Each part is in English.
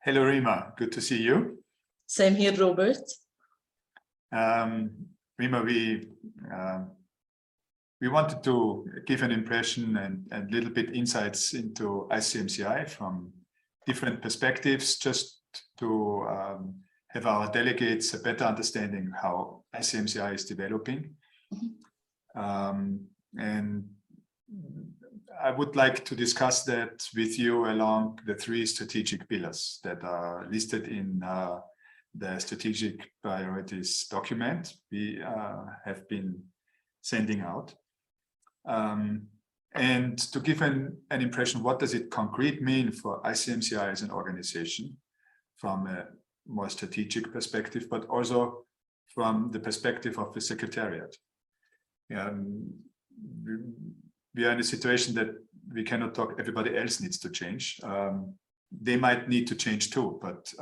Hello, Rima. Good to see you. Same here, Robert. Rima, we wanted to give an impression and little bit insights into ICMCI from different perspectives, just to have our delegates a better understanding how ICMCI is developing. And I would like to discuss that with you along the 3 strategic pillars that are listed in the strategic priorities document we have been sending out. And to give an impression, what does it concrete mean for ICMCI as an organization from a more strategic perspective, but also from the perspective of the Secretariat. We are in a situation that we cannot talk, everybody else needs to change. They might need to change too, but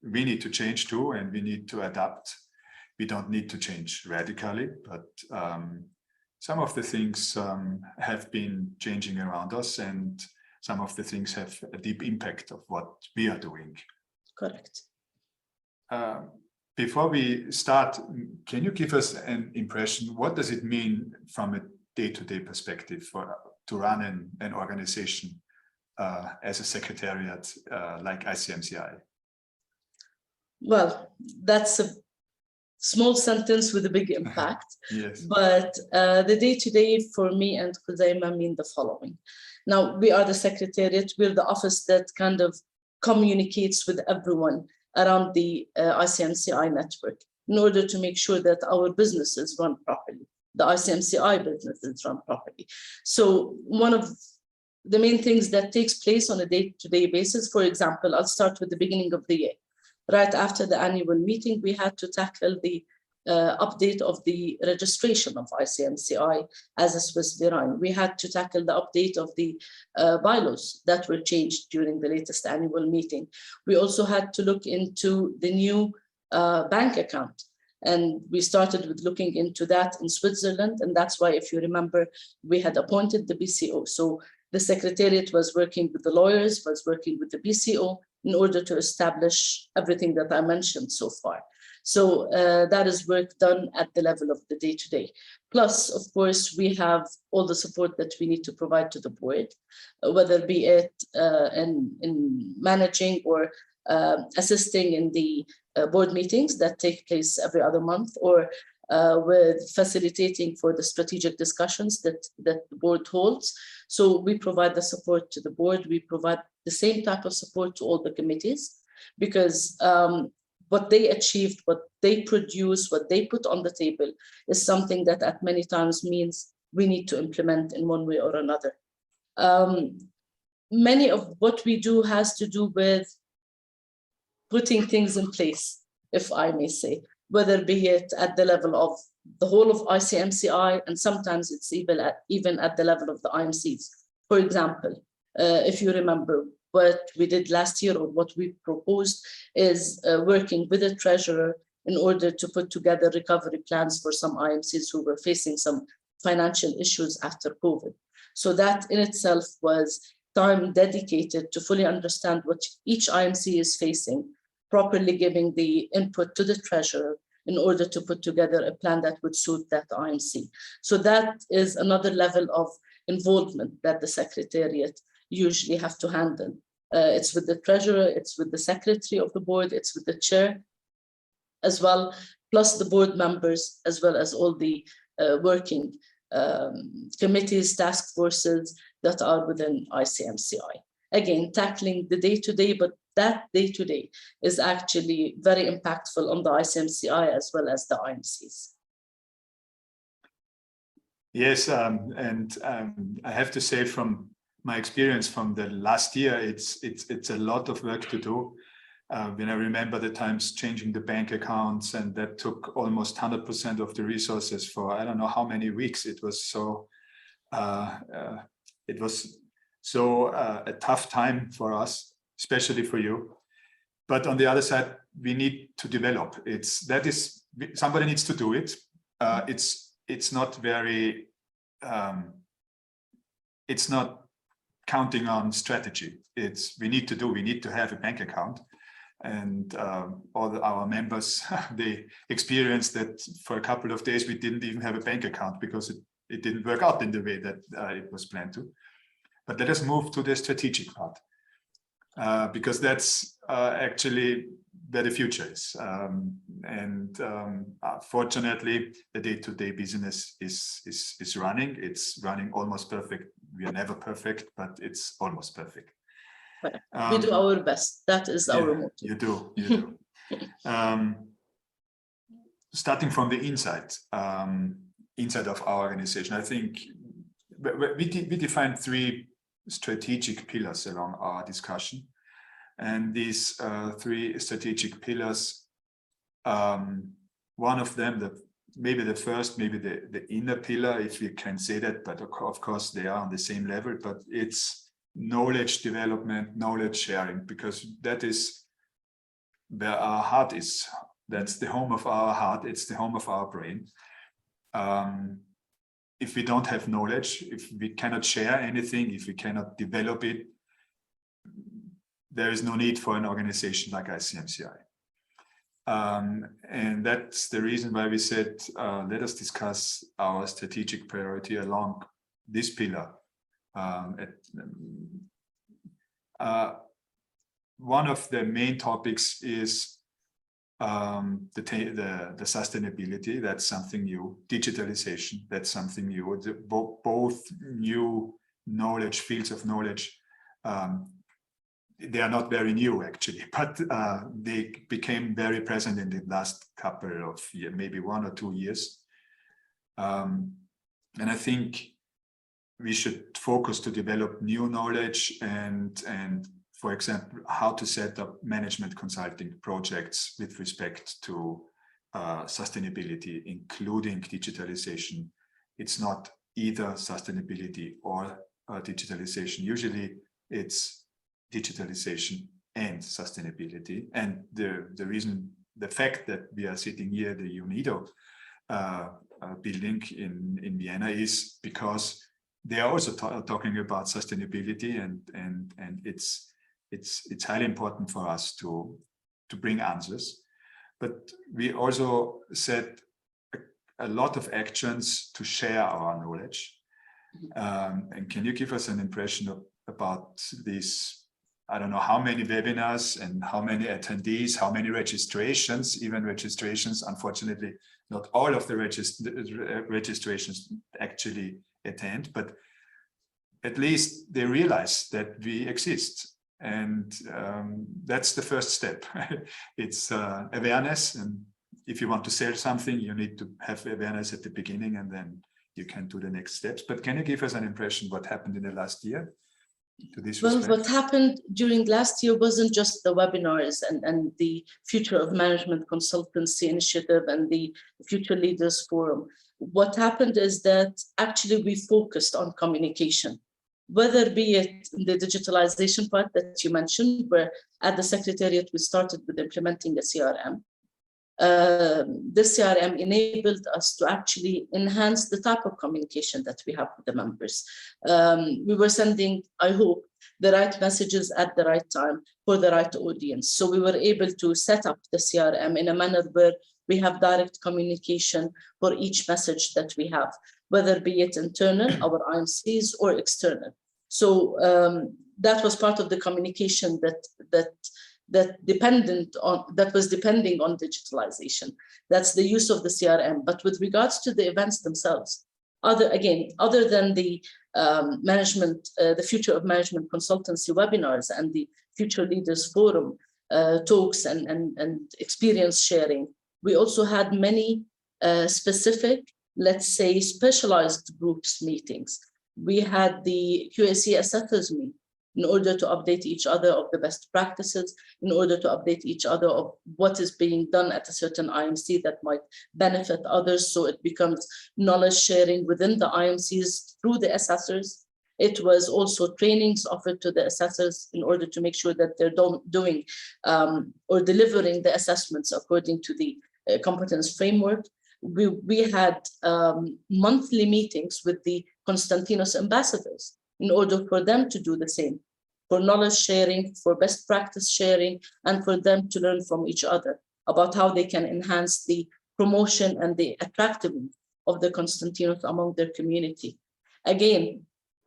we need to change too, and we need to adapt. We don't need to change radically, but some of the things have been changing around us, and some of the things have a deep impact of what we are doing. Correct. Before we start, can you give us an impression, what does it mean from a day-to-day perspective to run an organization as a secretariat like ICMCI? Well, that's a small sentence with a big impact. Yes. But the day-to-day for me and Khuzaima mean the following. Now, we are the secretariat. We're the office that kind of communicates with everyone around the ICMCI network in order to make sure that our businesses run properly. The ICMCI businesses run properly. So one of the main things that takes place on a day-to-day basis, for example, I'll start with the beginning of the year. Right after the annual meeting, we had to tackle the update of the registration of ICMCI as a Swiss verein. We had to tackle the update of the bylaws that were changed during the latest annual meeting. We also had to look into the new bank account. And we started with looking into that in Switzerland. And that's why, if you remember, we had appointed the BCO. So the Secretariat was working with the lawyers, was working with the BCO in order to establish everything that I mentioned so far. So that is work done at the level of the day-to-day. Plus, of course, we have all the support that we need to provide to the board, whether be it in managing or assisting in the board meetings that take place every other month, or with facilitating for the strategic discussions that the board holds. So we provide the support to the board. We provide the same type of support to all the committees, because what they achieved, what they produce, what they put on the table is something that at many times means we need to implement in one way or another. Many of what we do has to do with putting things in place, if I may say, whether be it at the level of the whole of ICMCI, and sometimes it's even at the level of the IMCs. For example, if you remember, what we did last year, or what we proposed, is working with the treasurer in order to put together recovery plans for some IMCs who were facing some financial issues after COVID. So that in itself was time dedicated to fully understand what each IMC is facing, properly giving the input to the treasurer in order to put together a plan that would suit that IMC. So that is another level of involvement that the Secretariat usually have to handle. It's with the treasurer, it's with the secretary of the board, it's with the chair as well, plus the board members, as well as all the working committees, task forces that are within ICMCI. Again, tackling the day-to-day, but that day-to-day is actually very impactful on the ICMCI as well as the IMCs. Yes, and I have to say, from my experience from the last year, it's a lot of work to do. When I remember the times changing the bank accounts, and that took almost 100% of the resources for I don't know how many weeks. It was so a tough time for us, especially for you. But on the other side, we need to develop. Somebody needs to do it. It's not very. It's not counting on strategy. We need to have a bank account, And all our members, they experienced that for a couple of days we didn't even have a bank account because it didn't work out in the way that it was planned to. But let us move to the strategic part, because that's actually where the future is. Fortunately, the day-to-day business is running. It's running almost perfect. We are never perfect, but it's almost perfect. We do our best. That is our motto. You do. Starting from the inside of our organization, I think we defined 3 strategic pillars along our discussion. And these 3 strategic pillars, one of them, maybe the first, maybe the inner pillar, if you can say that, but of course they are on the same level, but it's knowledge development, knowledge sharing, because that is where our heart is. That's the home of our heart. It's the home of our brain. If we don't have knowledge, if we cannot share anything, if we cannot develop it, there is no need for an organization like ICMCI. And that's the reason why we said, let us discuss our strategic priority along this pillar. One of the main topics is the sustainability. That's something new. Digitalization, that's something new. Both new knowledge, fields of knowledge, they are not very new actually, but they became very present in the last couple of years, maybe 1 or 2 years. And I think we should focus to develop new knowledge and for example, how to set up management consulting projects with respect to sustainability, including digitalization. It's not either sustainability or digitalization. Usually it's digitalization and sustainability. And the fact that we are sitting here, the UNIDO building in Vienna, is because they are also talking about sustainability, and it's highly important for us to bring answers. But we also set a lot of actions to share our knowledge. And can you give us an impression about these? I don't know how many webinars and how many attendees, how many registrations, even registrations. Unfortunately, not all of the registrations actually attend, but at least they realize that we exist. And that's the first step. It's awareness. And if you want to sell something, you need to have awareness at the beginning, and then you can do the next steps. But can you give us an impression what happened in the last year? To this well, respect? what happened during last year wasn't just the webinars and the Future of Management Consultancy Initiative and the Future Leaders Forum. What happened is that actually we focused on communication, whether be it in the digitalization part that you mentioned, where at the Secretariat we started with implementing a CRM. This CRM enabled us to actually enhance the type of communication that we have with the members. We were sending, I hope, the right messages at the right time for the right audience. So we were able to set up the CRM in a manner where we have direct communication for each message that we have, whether be it internal, our IMCs, or external. So that was part of the communication that was depending on digitalization. That's the use of the CRM. But with regards to the events themselves, other than the the Future of Management Consultancy webinars and the Future Leaders Forum talks and experience sharing, we also had many specific, let's say, specialized groups meetings. We had the QAC assessors meet in order to update each other of the best practices, in order to update each other of what is being done at a certain IMC that might benefit others. So it becomes knowledge sharing within the IMCs through the assessors. It was also trainings offered to the assessors in order to make sure that they're doing or delivering the assessments according to the competence framework. We had monthly meetings with the Konstantinos ambassadors in order for them to do the same. for knowledge sharing, for best practice sharing, and for them to learn from each other about how they can enhance the promotion and the attractiveness of the Constantinos among their community. Again,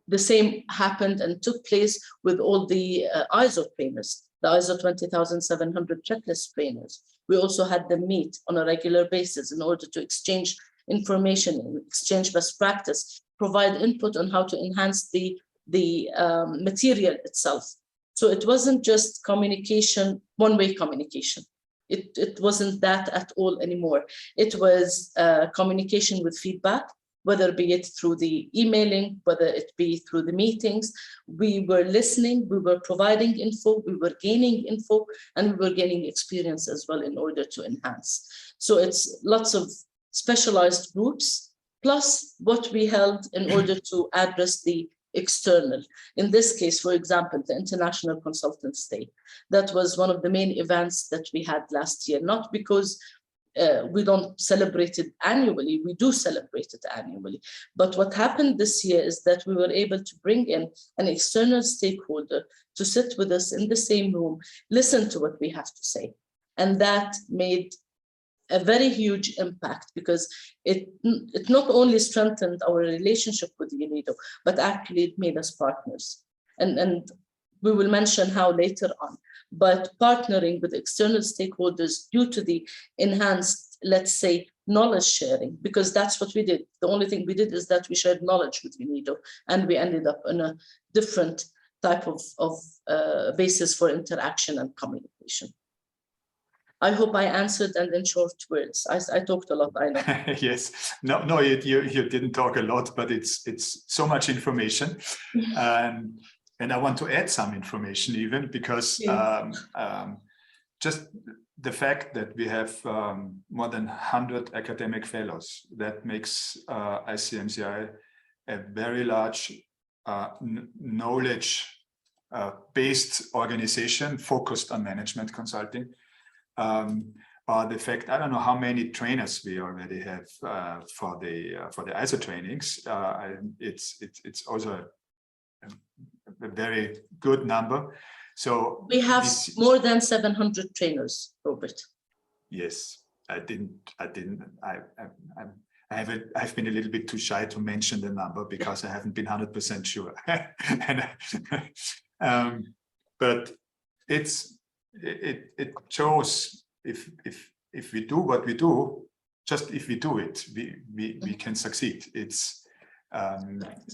the same happened and took place with all the ISO trainers, the ISO 20700 checklist trainers. We also had them meet on a regular basis in order to exchange information, exchange best practice, provide input on how to enhance the material itself. So it wasn't just communication, one-way communication. It wasn't that at all anymore. It was communication with feedback, whether be it through the emailing, whether it be through the meetings. We were listening, we were providing info, we were gaining info, and we were gaining experience as well in order to enhance. So it's lots of specialized groups, plus what we held in order to address the external. In this case, for example, the International Consultants Day. That was one of the main events that we had last year, not because we don't celebrate it annually, we do celebrate it annually. But what happened this year is that we were able to bring in an external stakeholder to sit with us in the same room, listen to what we have to say. And that made a very huge impact, because it not only strengthened our relationship with UNIDO, but actually it made us partners. And we will mention how later on. But partnering with external stakeholders due to the enhanced, let's say, knowledge sharing, because that's what we did. The only thing we did is that we shared knowledge with UNIDO, and we ended up in a different type of basis for interaction and communication. I hope I answered, and in short words. I talked a lot, I know. Yes, no, you didn't talk a lot, but it's so much information. And I want to add some information even, because just the fact that we have more than 100 academic fellows, that makes ICMCI a very large knowledge-based organization focused on management consulting. The fact, I don't know how many trainers we already have for the ISO trainings. It's also a very good number. So we have more than 700 trainers, Robert. Yes, I've been a little bit too shy to mention the number, because I haven't been 100% sure. But it shows if we do what we do, just if we do it, we can succeed. It's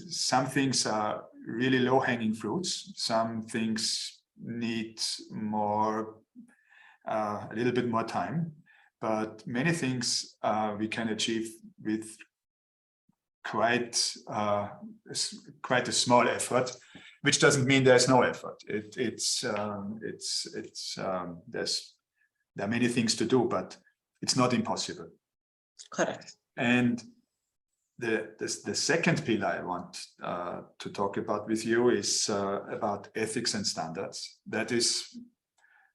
some things are really low-hanging fruits. Some things need more, a little bit more time, but many things we can achieve with quite a small effort, which doesn't mean there's no effort. There are many things to do, but it's not impossible. Correct. And the second pillar I want to talk about with you is about ethics and standards. That is,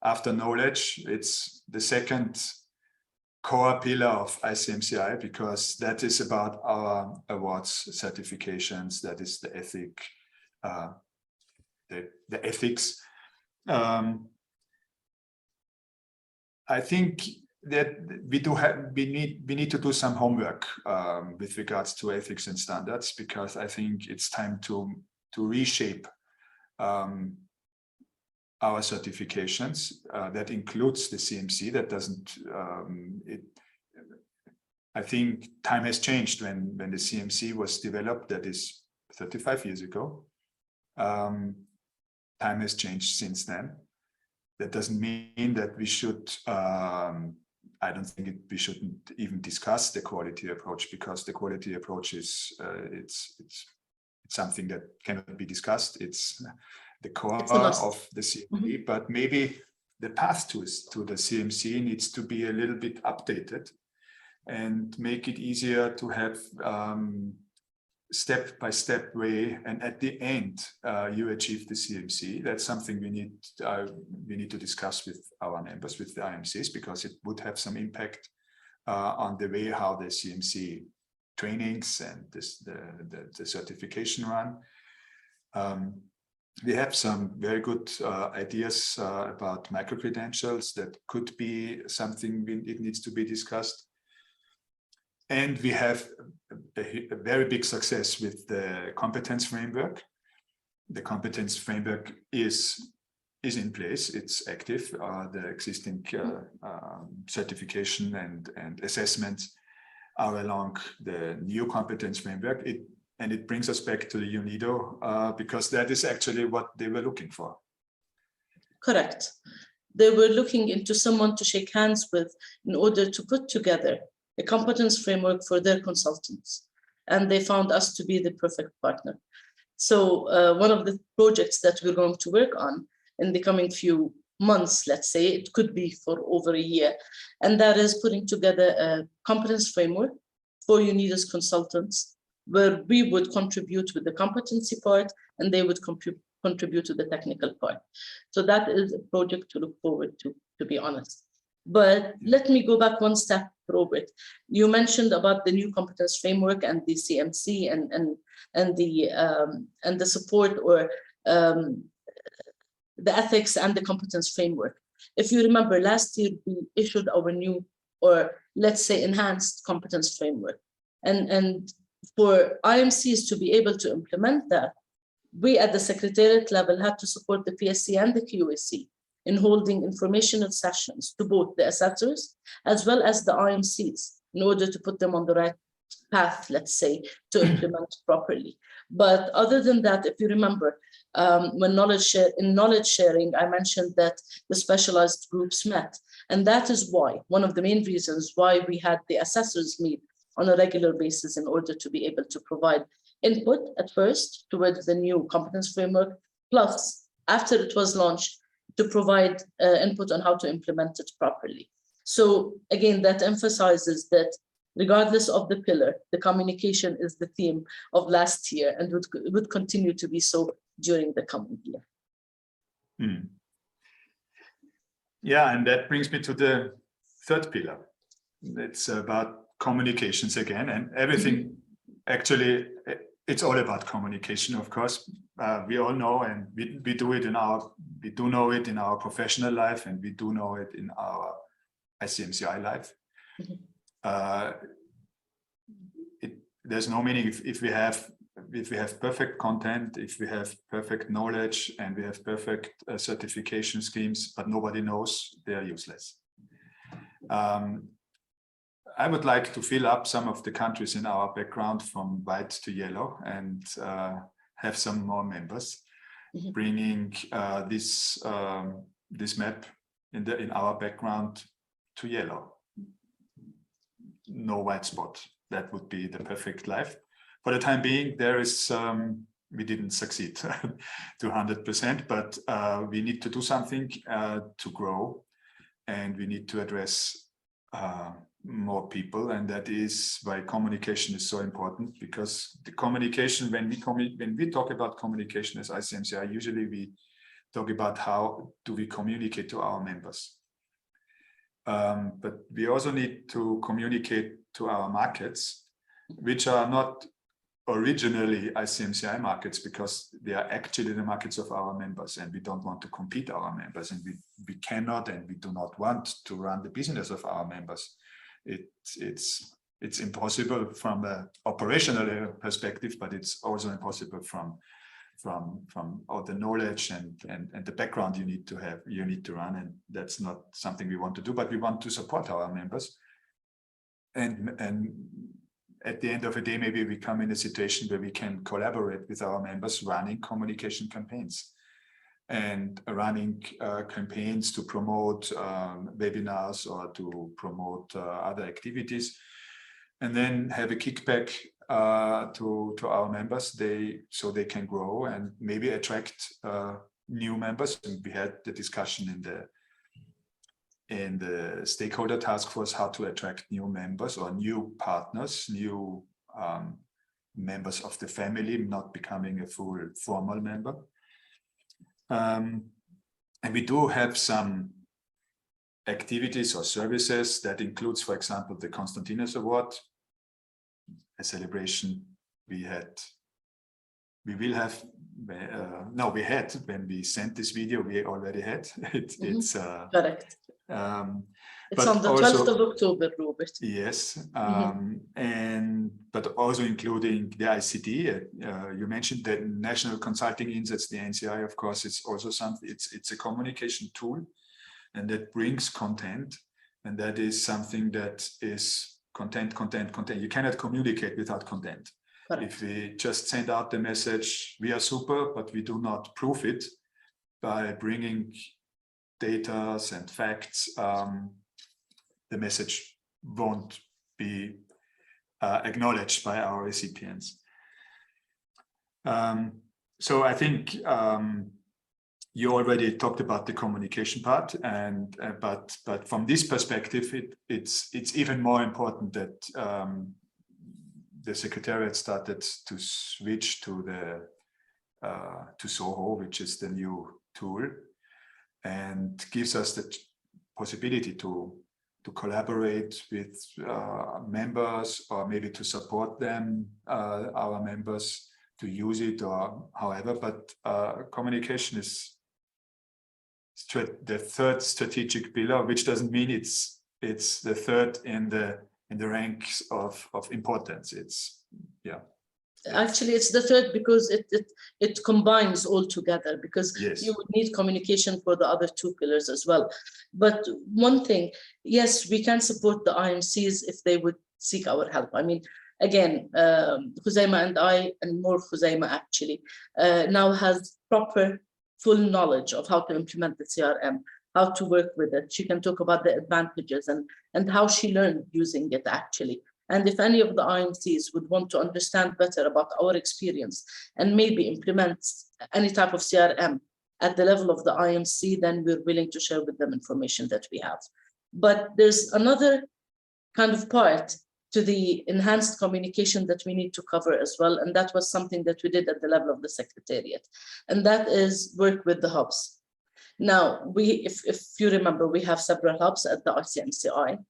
after knowledge, it's the second core pillar of ICMCI, because that is about our awards, certifications. That is the ethics. I think that we need to do some homework with regards to ethics and standards, because I think it's time to reshape our certifications. That includes the CMC. That doesn't. I think time has changed when the CMC was developed. That is 35 years ago. Time has changed since then. That doesn't mean that we should. I don't think we shouldn't even discuss the quality approach, because the quality approach is it's something that cannot be discussed. It's the core of the CMC, but maybe the path to the CMC needs to be a little bit updated and make it easier to have step-by-step way, and at the end you achieve the CMC. That's something we need to discuss with our members, with the IMCs, because it would have some impact on the way how the CMC trainings and the certification run. We have some very good ideas about micro-credentials that could be something it needs to be discussed. And we have a very big success with the competence framework. The competence framework is in place, it's active. The existing certification and assessments are along the new competence framework. It brings us back to the UNIDO because that is actually what they were looking for. Correct. They were looking into someone to shake hands with in order to put together a competence framework for their consultants. And they found us to be the perfect partner. So one of the projects that we're going to work on in the coming few months, let's say, it could be for over a year, and that is putting together a competence framework for UNIDO's consultants, where we would contribute with the competency part and they would contribute to the technical part. So that is a project to look forward to be honest. But let me go back one step, Robert. You mentioned about the new competence framework and the CMC and the support or the ethics and the competence framework. If you remember, last year we issued our new, or let's say enhanced competence framework. And for IMCs to be able to implement that, we at the secretariat level had to support the PSC and the QAC in holding informational sessions to both the assessors as well as the IMCs in order to put them on the right path, let's say, to implement properly. But other than that, if you remember, when knowledge sharing, I mentioned that the specialized groups met. And that is why, one of the main reasons why we had the assessors meet on a regular basis in order to be able to provide input at first towards the new competence framework, plus after it was launched, to provide input on how to implement it properly. So again, that emphasizes that regardless of the pillar, the communication is the theme of last year and would continue to be so during the coming year. Hmm. Yeah, and that brings me to the third pillar. It's about communications again, and everything actually, it's all about communication, of course. We all know, and we do know it in our professional life, and we do know it in our ICMCI life. There's no meaning if we have perfect content, if we have perfect knowledge, and we have perfect certification schemes, but nobody knows, they are useless. I would like to fill up some of the countries in our background from white to yellow and have some more members, bringing this map in our background to yellow. No white spot. That would be the perfect life. For the time being, there is we didn't succeed to 100%, but we need to do something to grow, and we need to address more people, and that is why communication is so important, because the communication, when we talk about communication as ICMCI, usually we talk about how do we communicate to our members. But we also need to communicate to our markets, which are not originally ICMCI markets, because they are actually the markets of our members, and we don't want to compete our members, and we cannot and we do not want to run the business of our members. It's impossible from an operational perspective, but it's also impossible from all the knowledge and the background you need to run, and that's not something we want to do, but we want to support our members. And at the end of the day, maybe we come in a situation where we can collaborate with our members running communication campaigns and running campaigns to promote webinars or to promote other activities, and then have a kickback to our members, so they can grow and maybe attract new members. And we had the discussion in the stakeholder task force how to attract new members or new partners, new members of the family, not becoming a full formal member. And we do have some activities or services that includes, for example, the Constantinus Award, a celebration we will have no, we had, when we sent this video, we already had it. It's correct. It's but on the 12th of October, Robert. Yes, but also including the ICT. You mentioned the National Consulting Insets, the NCI. Of course, it's also something. It's a communication tool, and that brings content, and that is something that is content. You cannot communicate without content. Correct. If we just send out the message, we are super, but we do not prove it by bringing data and facts, the message won't be acknowledged by our recipients. So I think you already talked about the communication part, and but from this perspective, it's even more important that the Secretariat started to switch to to Soho, which is the new tool, and gives us the possibility to collaborate with members, or maybe to support them, our members, to use it or however. But communication is the third strategic pillar, which doesn't mean it's the third in the ranks of importance. It's Actually, it's the third because it combines all together, because yes, you would need communication for the other two pillars as well. But one thing, yes, we can support the IMCs if they would seek our help. I mean, again, Khuzaima and I, and more Khuzaima actually, now has proper full knowledge of how to implement the CRM, how to work with it. She can talk about the advantages and how she learned using it actually. And if any of the IMCs would want to understand better about our experience and maybe implement any type of CRM at the level of the IMC, then we're willing to share with them information that we have. But there's another kind of part to the enhanced communication that we need to cover as well. And that was something that we did at the level of the Secretariat. And that is work with the hubs. Now, if you remember, we have several hubs at the ICMCI.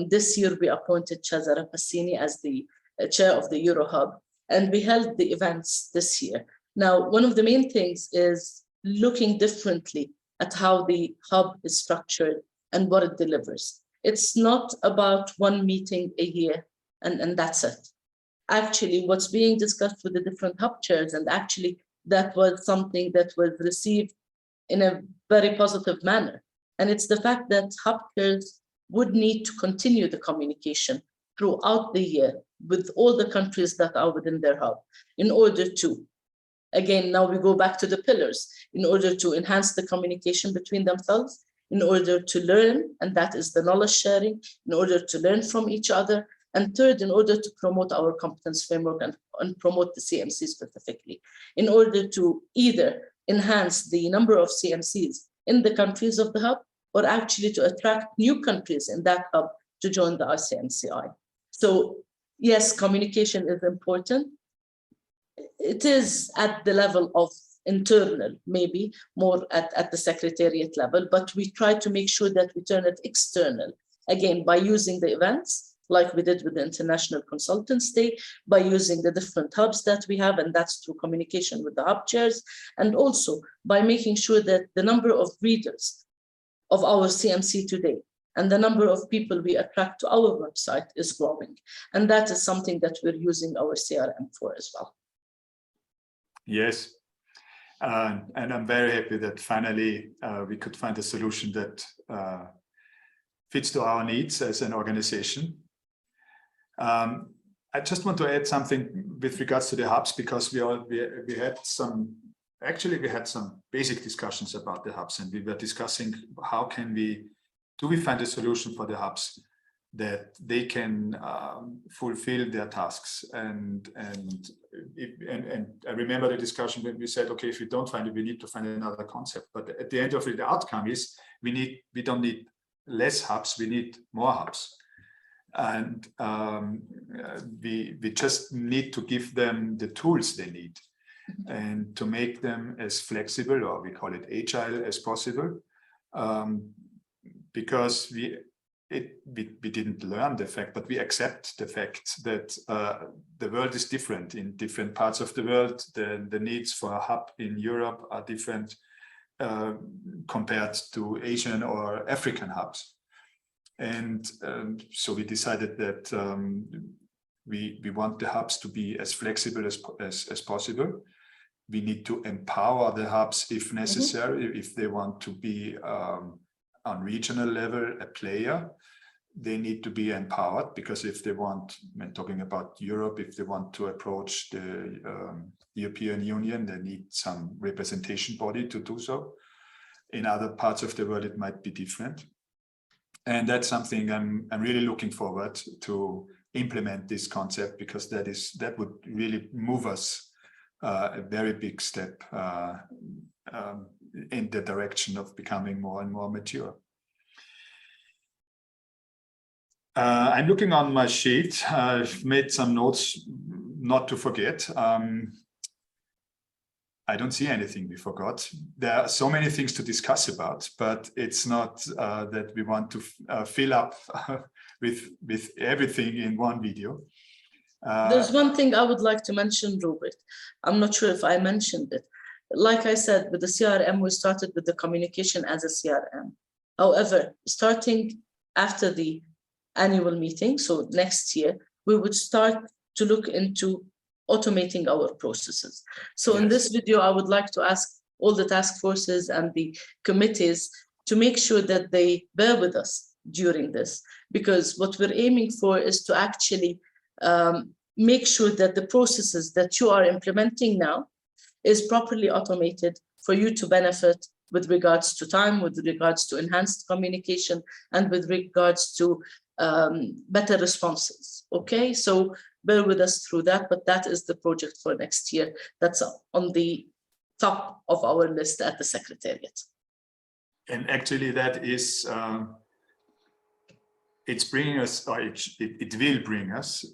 This year, we appointed Cesare Passini as the chair of the Euro Hub, and we held the events this year. Now, one of the main things is looking differently at how the hub is structured and what it delivers. It's not about one meeting a year and that's it. Actually, what's being discussed with the different hub chairs, and actually that was something that was received in a very positive manner. And it's the fact that hub chairs would need to continue the communication throughout the year with all the countries that are within their hub in order to, again, now we go back to the pillars, in order to enhance the communication between themselves, in order to learn, and that is the knowledge sharing, in order to learn from each other, and third, in order to promote our competence framework and promote the CMC specifically, in order to either enhance the number of CMCs in the countries of the hub, or actually to attract new countries in that hub to join the ICMCI. So yes, communication is important. It is at the level of internal, maybe more at the Secretariat level, but we try to make sure that we turn it external, again, by using the events, like we did with the International Consultants Day, by using the different hubs that we have, and that's through communication with the hub chairs, and also by making sure that the number of readers of our CMC today and the number of people we attract to our website is growing. And that is something that we're using our CRM for as well. Yes. And I'm very happy that finally we could find a solution that fits to our needs as an organization. I just want to add something with regards to the hubs, because we had some basic discussions about the hubs, and we were discussing how do we find a solution for the hubs that they can fulfill their tasks. And I remember the discussion when we said, okay, if we don't find it, we need to find another concept. But at the end of it, the outcome is we don't need less hubs, we need more hubs. And we just need to give them the tools they need, and to make them as flexible, or we call it agile, as possible, because we didn't learn the fact, but we accept the fact that the world is different in different parts of the world. The needs for a hub in Europe are different compared to Asian or African hubs. And so we decided that we want the hubs to be as flexible as possible. We need to empower the hubs if necessary, if they want to be on regional level a player. They need to be empowered, because if they want, when talking about Europe, if they want to approach the European Union, they need some representation body to do so. In other parts of the world, it might be different. And that's something I'm really looking forward to implement this concept, because that would really move us a very big step in the direction of becoming more and more mature. I'm looking on my sheet. I've made some notes not to forget. I don't see anything we forgot. There are so many things to discuss about, but it's not that we want to fill up with everything in one video. There's one thing I would like to mention, Robert. I'm not sure if I mentioned it. Like I said, with the CRM, we started with the communication as a CRM. However, starting after the annual meeting, so next year, we would start to look into automating our processes. So in this video, I would like to ask all the task forces and the committees to make sure that they bear with us during this, because what we're aiming for is to actually make sure that the processes that you are implementing now is properly automated for you to benefit with regards to time, with regards to enhanced communication, and with regards to better responses. Okay, so bear with us through that, but that is the project for next year. That's on the top of our list at the Secretariat. And actually that is, it's bringing us, or it will bring us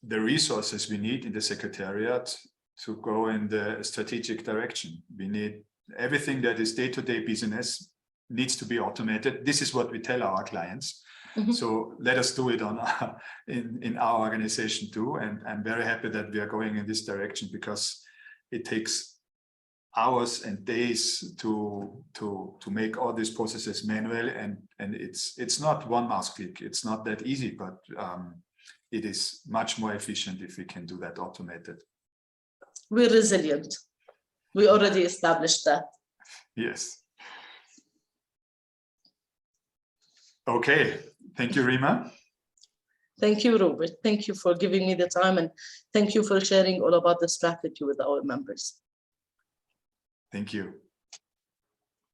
the resources we need in the Secretariat to go in the strategic direction. We need everything that is day-to-day business needs to be automated. This is what we tell our clients. So let us do it in our organization too. And I'm very happy that we are going in this direction, because it takes hours and days to make all these processes manual, and it's not one mouse click. It's not that easy, but it is much more efficient if we can do that automated. We're resilient. We already established that. Yes. Okay. Thank you, Rima. Thank you, Robert. Thank you for giving me the time, and thank you for sharing all about the strategy with our members. Thank you.